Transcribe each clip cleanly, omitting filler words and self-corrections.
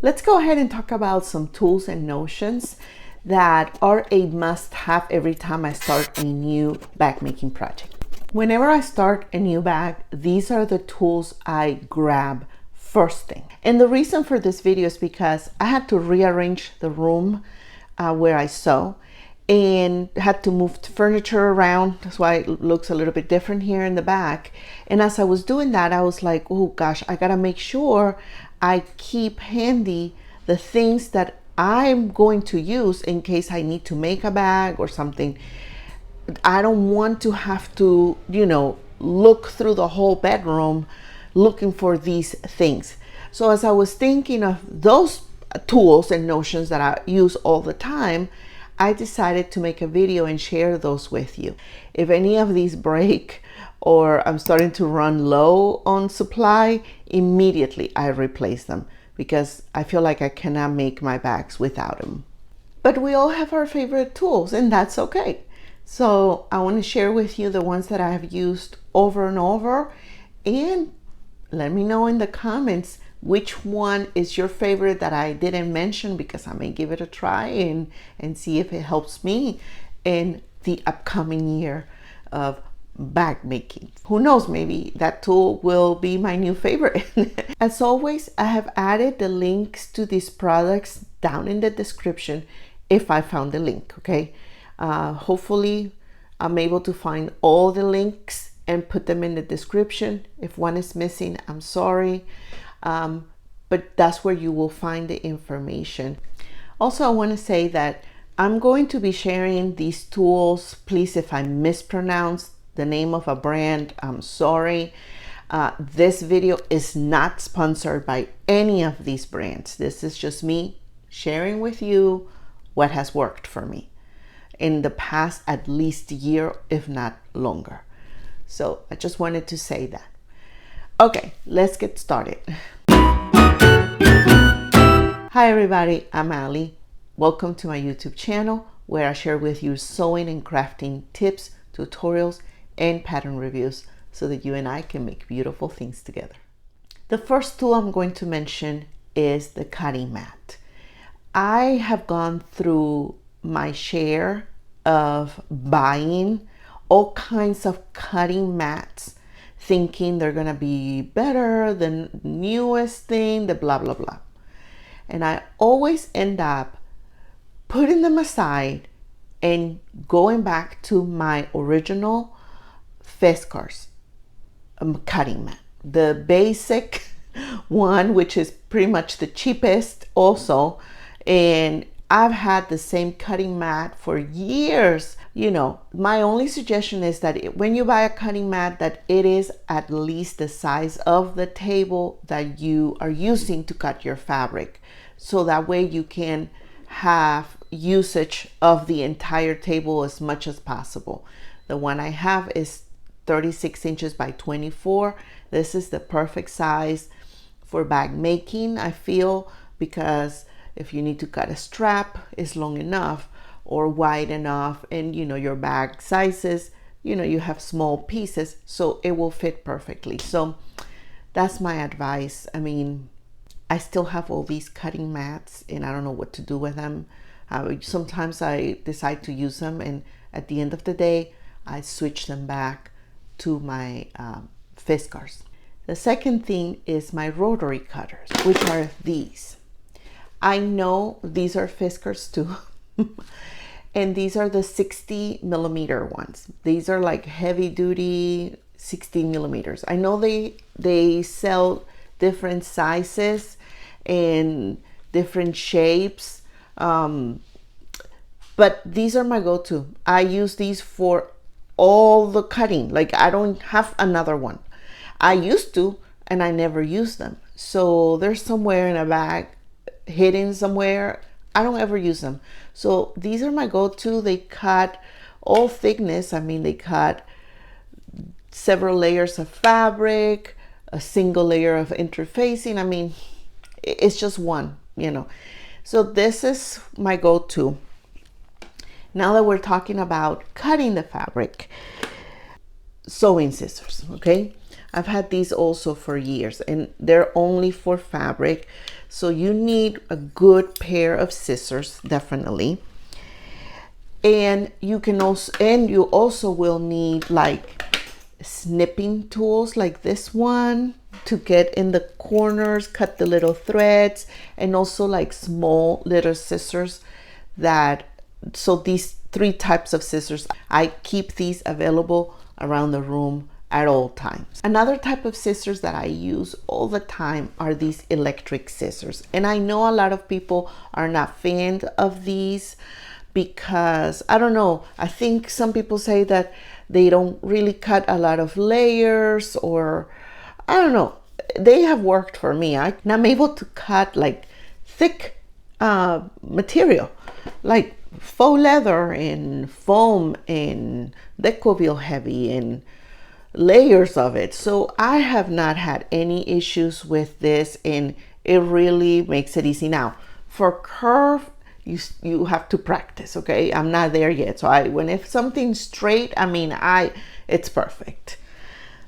Let's go ahead and talk about some tools and notions that are a must-have every time I start a new bag making project. Whenever I start a new bag, these are the tools I grab first thing. And the reason for this video is because I had to rearrange the room where I sew and had to move furniture around. That's why it looks a little bit different here in the back. And as I was doing that, I was like, oh gosh, I gotta make sure I keep handy the things that I'm going to use in case I need to make a bag or something. I don't want to have to, look through the whole bedroom looking for these things. So as I was thinking of those tools and notions that I use all the time, I decided to make a video and share those with you. If any of these break or I'm starting to run low on supply, immediately I replace them because I feel like I cannot make my bags without them. But we all have our favorite tools, and that's okay. So I want to share with you the ones that I have used over and over, and let me know in the comments which one is your favorite that I didn't mention, because I may give it a try and see if it helps me in the upcoming year of bag making. Who knows, maybe that tool will be my new favorite. As always, I have added the links to these products down in the description if I found the link, okay? Hopefully I'm able to find all the links and put them in the description. If one is missing, I'm sorry, but that's where you will find the information. Also, I want to say that I'm going to be sharing these tools. Please, if I mispronounce the name of a brand, I'm sorry. This video is not sponsored by any of these brands. This is just me sharing with you what has worked for me in the past at least year, if not longer. So I just wanted to say that. Okay, let's get started. Hi everybody, I'm Ali. Welcome to my YouTube channel where I share with you sewing and crafting tips, tutorials, and pattern reviews so that you and I can make beautiful things together. The first tool I'm going to mention is the cutting mat. I have gone through my share of buying all kinds of cutting mats, thinking they're gonna be better than the newest thing, the blah blah blah. And I always end up putting them aside and going back to my original Fiskars cutting mat, the basic one, which is pretty much the cheapest also. And I've had the same cutting mat for years. My only suggestion is that when you buy a cutting mat, that it is at least the size of the table that you are using to cut your fabric. So that way you can have usage of the entire table as much as possible. The one I have is 36 inches by 24. This is the perfect size for bag making, I feel, because if you need to cut a strap, it's long enough or wide enough, and your bag sizes, you have small pieces, so it will fit perfectly. So that's my advice. I mean, I still have all these cutting mats and I don't know what to do with them. Sometimes I decide to use them, and at the end of the day, I switch them back to my Fiskars. The second thing is my Rotary cutters, which are these. I know these are Fiskars too. And these are the 60 millimeter ones. These are like heavy duty 60 millimeters. I know they sell different sizes and different shapes, but these are my go-to. I use these for all the cutting. Like, I don't have another one. I used to, and I never use them. So they're somewhere in a bag, hidden somewhere. I don't ever use them. So these are my go-to. They cut all thickness. I mean, they cut several layers of fabric, a single layer of interfacing. I mean, it's just one, So this is my go-to. Now that we're talking about cutting the fabric, sewing scissors, okay? I've had these also for years, and they're only for fabric. So you need a good pair of scissors, definitely. And you also will need like snipping tools like this one to get in the corners, cut the little threads, and also like small little scissors so these 3 types of scissors, I keep these available around the room at all times. Another type of scissors that I use all the time are these electric scissors. And I know a lot of people are not fans of these because, I don't know, I think some people say that they don't really cut a lot of layers, or I don't know. They have worked for me. I'm able to cut like thick material, like faux leather and foam and Decovil heavy and layers of it. So I have not had any issues with this, and it really makes it easy. Now for curve, you have to practice. Okay, I'm not there yet. So if something's straight, it's perfect.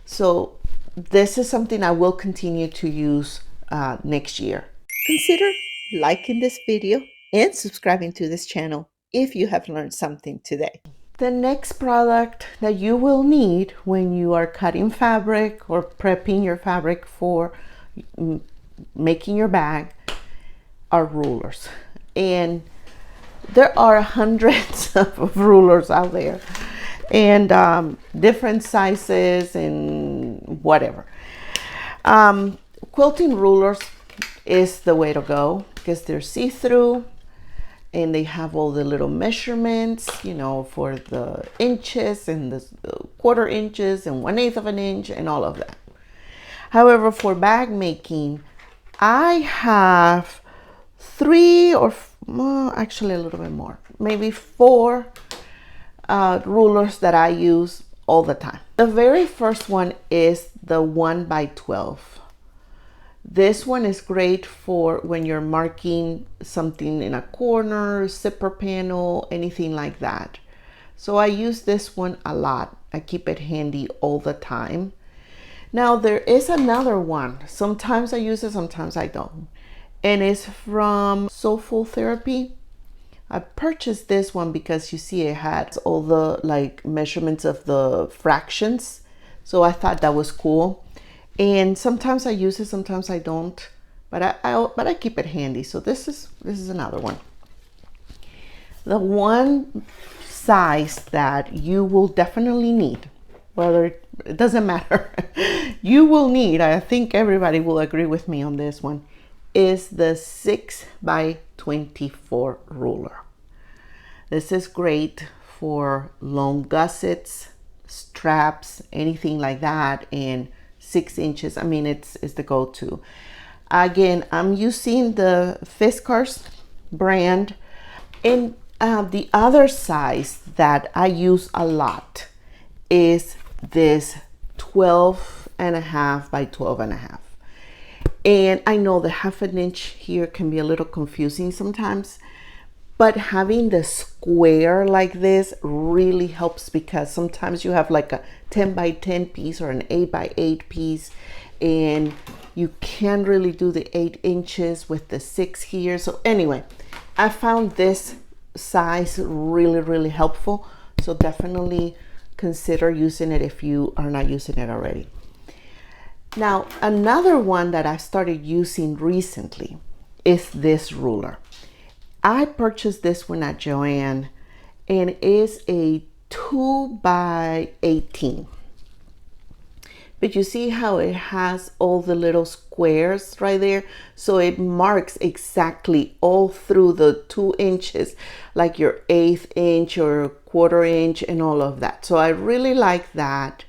So this is something I will continue to use next year. Consider liking this video and subscribing to this channel if you have learned something today. The next product that you will need when you are cutting fabric or prepping your fabric for making your bag are rulers. And there are hundreds of rulers out there, and different sizes and whatever. Quilting rulers is the way to go because they're see-through and they have all the little measurements, for the inches and the quarter inches and 1/8 of an inch and all of that. However, for bag making, I have 3 or actually a little bit more, maybe 4 rulers that I use all the time. The very first one is the 1x12. This one is great for when you're marking something in a corner, zipper panel, anything like that. So I use this one a lot. I keep it handy all the time. Now there is another one. Sometimes I use it, sometimes I don't. And it's from Soulful Therapy. I purchased this one because you see it had all the like measurements of the fractions. So I thought that was cool. And sometimes I use it, sometimes I don't, but I keep it handy. So this is another one. The one size that you will definitely need, whether it doesn't matter, you will need, I think everybody will agree with me on this one, is the 6x24 ruler. This is great for long gussets, straps, anything like that, and 6 inches. It's the go-to. Again, I'm using the Fiskars brand. And the other size that I use a lot is this 12.5 by 12.5. And I know the 1/2 inch here can be a little confusing sometimes, but having the square like this really helps because sometimes you have like a 10x10 piece or an 8x8 piece, and you can't really do the 8 inches with the 6 here. So anyway, I found this size really helpful. So definitely consider using it if you are not using it already. Now, another one that I started using recently is this ruler. I purchased this one at Joann, and it is a 2x18. But you see how it has all the little squares right there? So it marks exactly all through the 2 inches, like your 1/8 inch or 1/4 inch and all of that. So I really like that.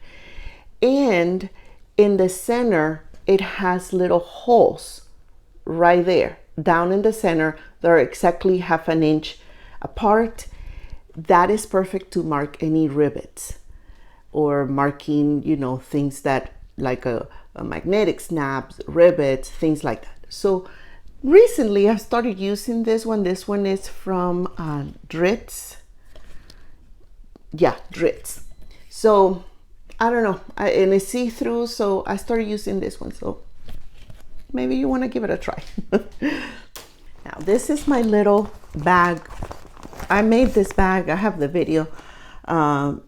And in the center, it has little holes right there. Down in the center, they're exactly 1/2 inch apart. That is perfect to mark any rivets or marking, things that like a magnetic snaps, rivets, things like that. So recently I started using this one. This one is from Dritz. Yeah, Dritz. So I don't know, and it's see-through, so I started using this one. So maybe you want to give it a try. Now this is my little bag. I made this bag. I have the video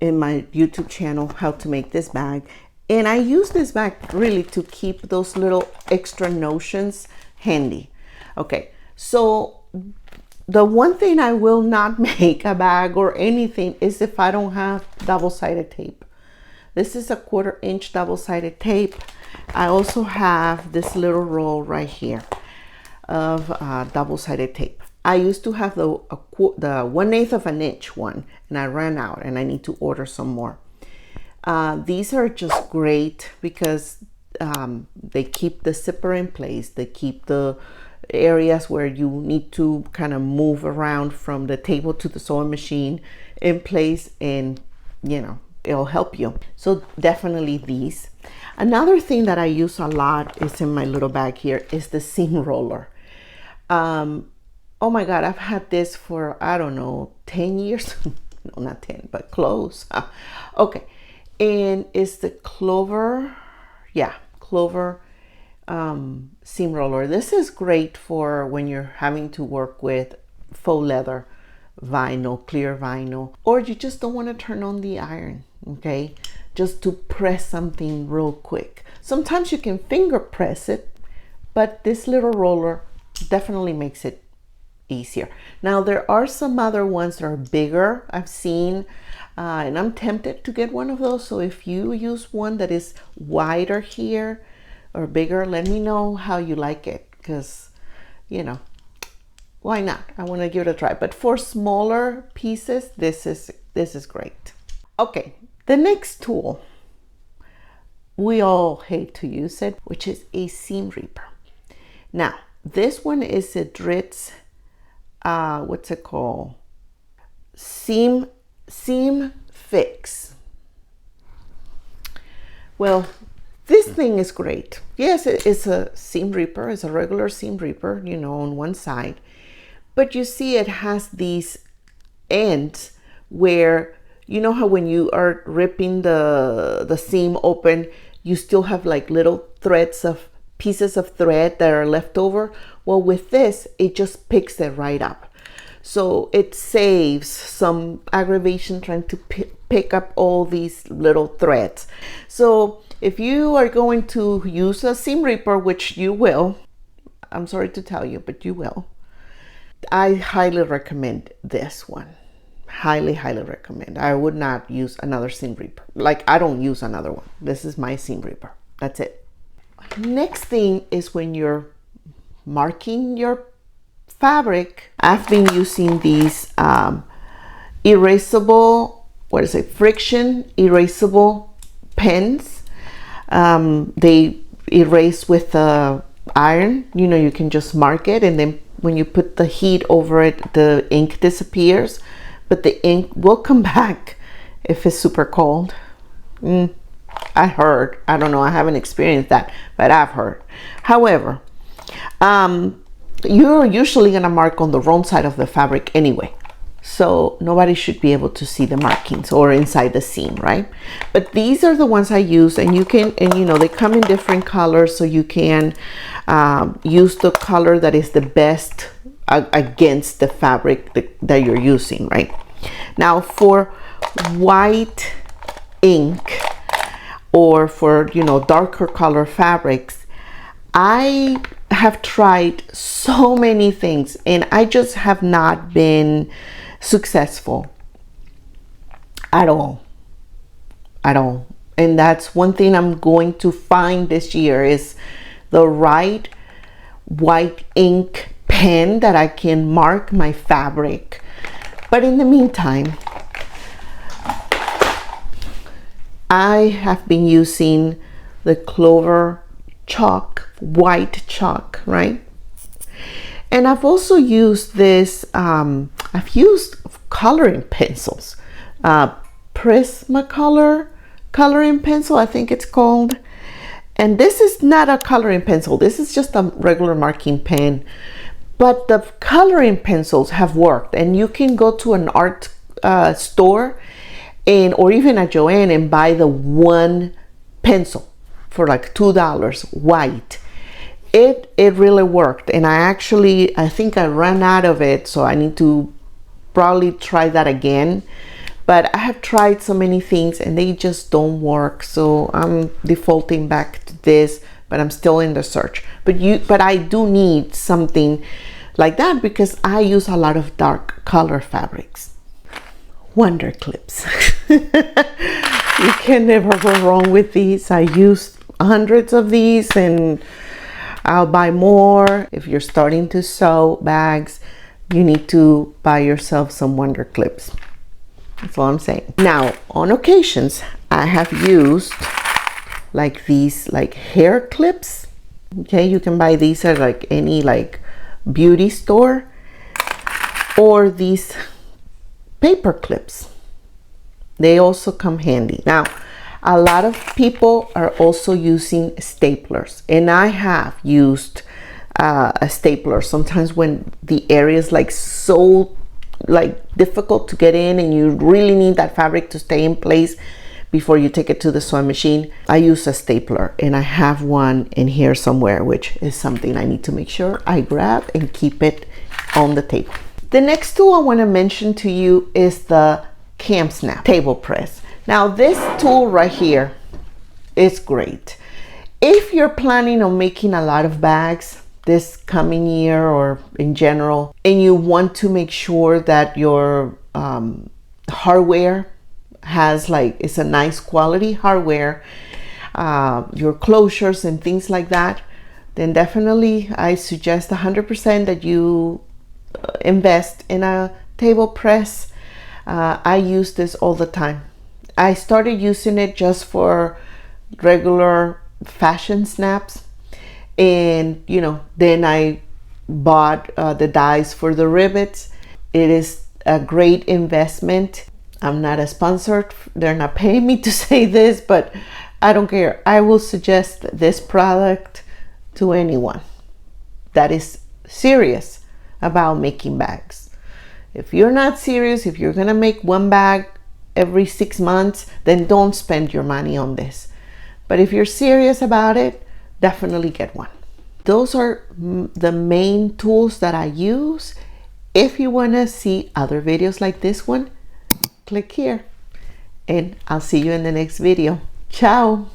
in my YouTube channel how to make this bag, and I use this bag really to keep those little extra notions handy. Okay, so the one thing I will not make a bag or anything is if I don't have double-sided tape. This is a 1/4 inch double-sided tape. I also have this little roll right here of double-sided tape. I used to have the 1/8 of an inch one, and I ran out, and I need to order some more. These are just great because they keep the zipper in place. They keep the areas where you need to kind of move around from the table to the sewing machine in place, and you know, it'll help you. So definitely these. Another thing that I use a lot is in my little bag here is the seam roller. Oh my God, I've had this for, I don't know, 10 years. No, not 10, but close. Okay, and it's the Clover, yeah, Clover seam roller. This is great for when you're having to work with faux leather, vinyl, clear vinyl, or you just don't want to turn on the iron, okay? Just to press something real quick. Sometimes you can finger press it, but this little roller definitely makes it easier. Now there are some other ones that are bigger I've seen, and I'm tempted to get one of those. So if you use one that is wider here or bigger, let me know how you like it, because you know, why not? I want to give it a try. But for smaller pieces, this is great. Okay, the next tool, we all hate to use it, which is a seam reaper. Now this one is a Dritz, what's it called? Seam Fix. Well, this thing is great. Yes, it's a seam reaper. It's a regular seam reaper, you know, on one side. But you see it has these ends where, you know how when you are ripping the seam open, you still have like little threads of pieces of thread that are left over. Well, with this, it just picks it right up. So it saves some aggravation trying to pick up all these little threads. So if you are going to use a seam reaper, which you will, I'm sorry to tell you, but you will, I highly recommend this one. Highly, highly recommend. I would not use another seam reaper. Like, I don't use another one. This is my seam reaper. That's it. Next thing is when you're marking your fabric. I've been using these erasable, what is it, friction erasable pens. They erase with the iron. You know, you can just mark it, and then when you put the heat over it, the ink disappears, but the ink will come back if it's super cold. I heard, I don't know, I haven't experienced that, but I've heard. However, you're usually gonna mark on the wrong side of the fabric anyway, so nobody should be able to see the markings or inside the seam, right? But these are the ones I use, and you can, and you know, they come in different colors, so you can use the color that is the best against the fabric that you're using, right? Now for white ink, or for, you know, darker color fabrics, I have tried so many things, and I just have not been successful at all. And that's one thing I'm going to find this year, is the right white ink pen that I can mark my fabric. But in the meantime, I have been using the Clover chalk, white chalk, right? And I've also used this, I've used coloring pencils, Prismacolor coloring pencil, I think it's called. And this is not a coloring pencil, this is just a regular marking pen. But the coloring pencils have worked, and you can go to an art store and or even at Joann and buy the one pencil for like $2 white. It really worked, and I think I ran out of it, so I need to probably try that again. But I have tried so many things and they just don't work, so I'm defaulting back to this, but I'm still in the search. But I do need something like that because I use a lot of dark color fabrics. Wonder clips. You can never go wrong with these. I use hundreds of these and I'll buy more. If you're starting to sew bags, you need to buy yourself some wonder clips. That's all I'm saying. Now, on occasions, I have used like these like hair clips. Okay, you can buy these at like any like beauty store, or these paper clips. They also come handy. Now, a lot of people are also using staplers, and I have used a stapler sometimes when the area is like so like difficult to get in and you really need that fabric to stay in place before you take it to the sewing machine. I use a stapler, and I have one in here somewhere, which is something I need to make sure I grab and keep it on the table. The next tool I want to mention to you is the Kamsnap table press. Now this tool right here is great if you're planning on making a lot of bags this coming year or in general, and you want to make sure that your hardware has it's a nice quality hardware, your closures and things like that, then definitely I suggest 100% that you invest in a table press. I use this all the time. I started using it just for regular fashion snaps, and then I bought the dies for the rivets. It is a great investment. I'm not a sponsor, they're not paying me to say this, but I don't care. I will suggest this product to anyone that is serious about making bags. If you're not serious, if you're gonna make one bag every 6 months, then don't spend your money on this. But if you're serious about it, definitely get one. Those are the main tools that I use. If you want to see other videos like this one, click here, and I'll see you in the next video. Ciao.